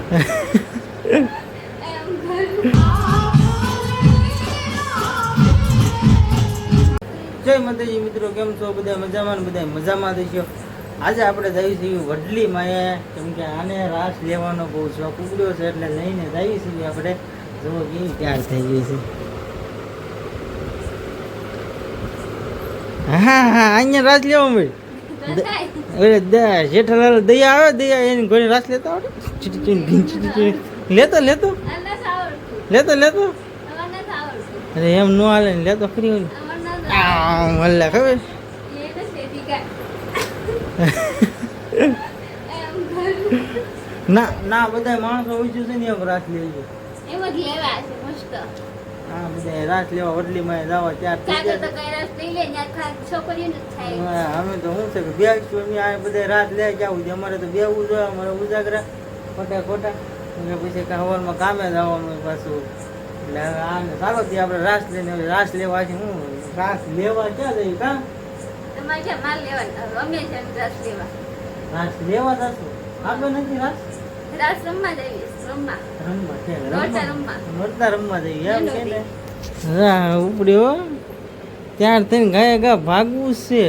જય માતાજી મિત્રો, કેમ છો બધા? મજામાં થઈશો. આજે આપણે જઈએ છીએ વડલીમાં, કેમ કે આને રાસ લેવાનો બહુ શોખ ઉગડ્યો છે, એટલે લઈને જઈએ છીએ આપણે. જો કેવી તૈયાર થઈ ગઈ છે. હા હા, અહીંયા રાસ લેવા મળે. જેઠાલાલ દયા આવે, દયા એની ઘણી રાસ લેતા આવડે. લેતો અરે એમ ન હાલે ને, લેતો ફરી મલ્લા ખબર. ના ના, બધા માણસો ઓછું છે ને એમ રાસ લેજો. હા, બધા રાસ લેવા વડલીમાં જવા ત્યાર અમે તો શું છે કે બેસશું અમે બધા રાસ લે જવું છે. અમારે તો બેવું જોઈએ, અમારે ઉજાગરા ખોટા એટલે પછી હવારમાં કામે જવાનું પાછું. એટલે આને ચાલો થી આપણે રાસ લઈને રાસ લેવા છે. હું રાસ લેવા ક્યાં જઈએ? કાં રાસ લેવા જશું? આપણે નથી રમવા જઈએ એમ કે ને. ઉપડ્યો ત્યાર થઈને ગયા ગયા ભાગવું છે.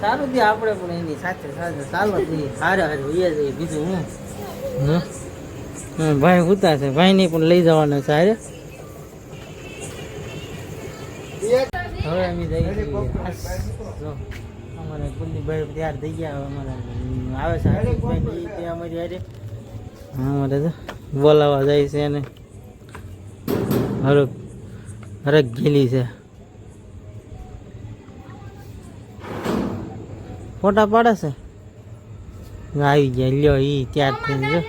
સારું થી આપણે પણ એની સાથે સાથે ચાલો હારે હારે જઈએ. બીજું હું ભાઈ ઉતા છે, ભાઈ ને પણ લઈ જવાના છે હારે. હવે અમે જઈએ અમારે કુલદીપભાઈ તૈયાર થઈ ગયા. અમારે આવે છે અમારી હારે. અમારે તો બોલાવા જાય છે એને. હરક ગીલી છે. ફોટા પાડે છે. આવી ગયા લ્યો ઈ ત્યાર થઈને જો.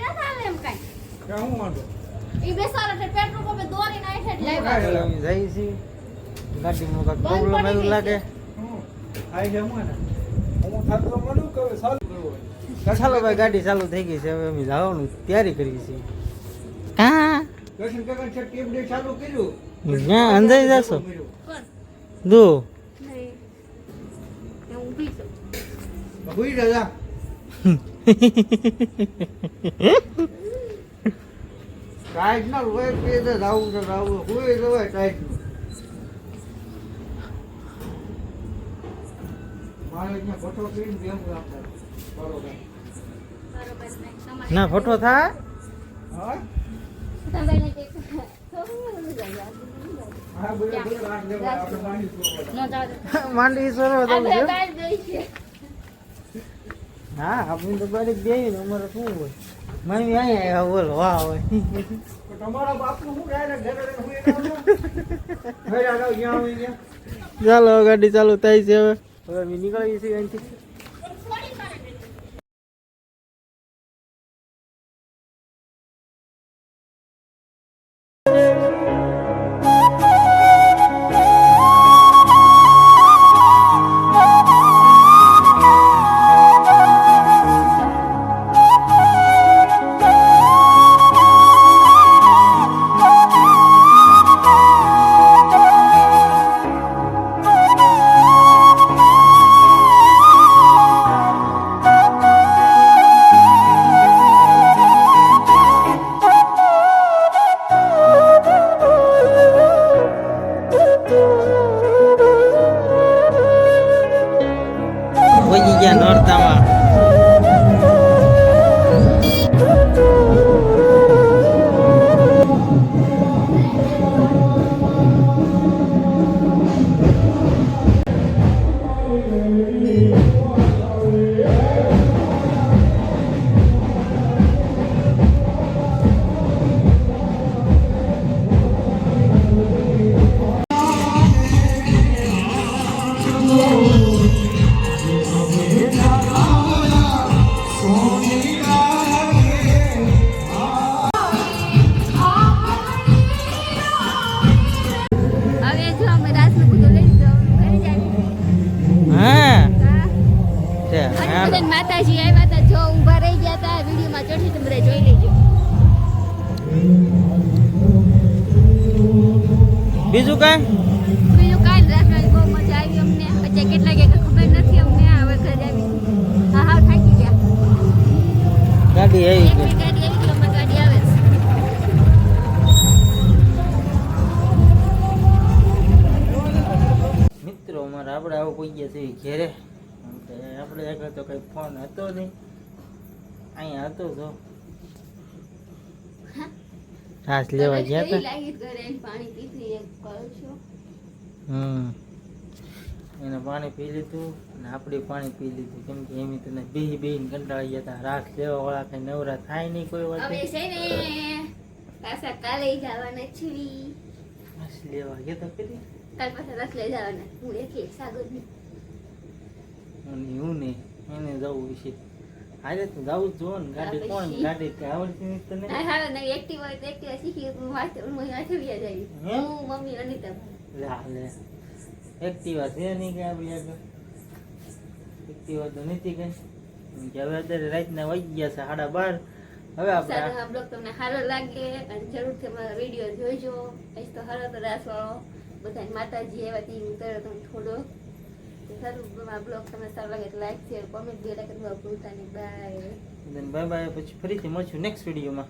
ગાડીમાં પ્રોબ્લેમ એવું લાગે. ચાલો ભાઈ, ગાડી ચાલુ થઈ ગઈ છે. હવે અમે જવાનું તૈયારી કરી છે. હા અંજાઈ જશો દો ટાઈટ ના હોય પેદે રાવું છે, રાવું હોય જવાય ટાઈટ નું. ના ફોટો થાય માંડી સરો. હા, આપણે તો બારીક બે ને અમારે શું હોય. મમ્મી અહીંયા બોલ વાહ હોય. ચાલો ગાડી ચાલુ થાય છે. હવે અમે નીકળીએ છીએ અહીંથી. નોરતામાં માતાજી આવ્યા હતા, જો ઊભા રહી ગયા હતા. વિડીયોમાં ચડશે તો બધા જોઈ લેજો. બીજું કાંઈ રાસવાની બહુ મજા આવી અમને. પછી કેટલા કે ખબર નથી અમને. હવે ઘરે આવી હા થાકી ગયા. ગાડી આવી ગઈ. એક ગાડી આવી ગઈ, અમારી ગાડી આવે છે. મિત્રો અમારે આપણે આવું કોઈ ગયા છે ઘેરે. આપણે આગળ તો કઈ ફોન હતો નહીં, અહીંયા હતો તો ઘાસ લેવા ગયા હતા. લાગી ઘરે આવીને પાણી પીધી એક કળશો. એને પાણી પી લીધું અને આપણે પાણી પી લીધું, કેમ કે એમ તને બેહી બેહીને કંટાળી ગયા હતા. રાખ લેવા વાળા કઈ નવરા થાય નહીં કોઈ વાત. હવે છે ને પાછા કાલે જવાના છીએ. ઘાસ લેવા ગયા તો કરી કાલ પાછા રસ લઈ જવાના. હું એકલી સાગરની. અને હું નહીં એને જવું છે. આજે તો જવું જ જોવો ને. ગાડી કોણ ગાડી તે આવડતી નથી તને? ના હાલો નવી એક્ટિવા હોય તો એક્ટિવા શીખી હું વાંચે હું વાંચી જાય હે? હું મમ્મી અનિતા લા લે એક્ટિવા છે નહીં કે આપણી આગળ એક્ટિવા તો નથી કઈ. કેમ કે હવે અત્યારે રાતના વાગી ગયા છે 12:30. હવે આપણે સારો આ બ્લોગ તમને સારો લાગે અને જરૂરથી અમારા વિડીયો જોઈજો. આજ તો હરો તો રાસવાળો બધા માતાજી આવ્યા હતી તરત હું થોડો સારું આ બ્લોગ તમને સારો લાગે તો લાઈક શેર કોમેન્ટ બે લાઈક કરવા ભૂલતા નહીં. Bye bye bye. પછી ફરીથી મળશું નેક્સ્ટ વિડીયોમાં.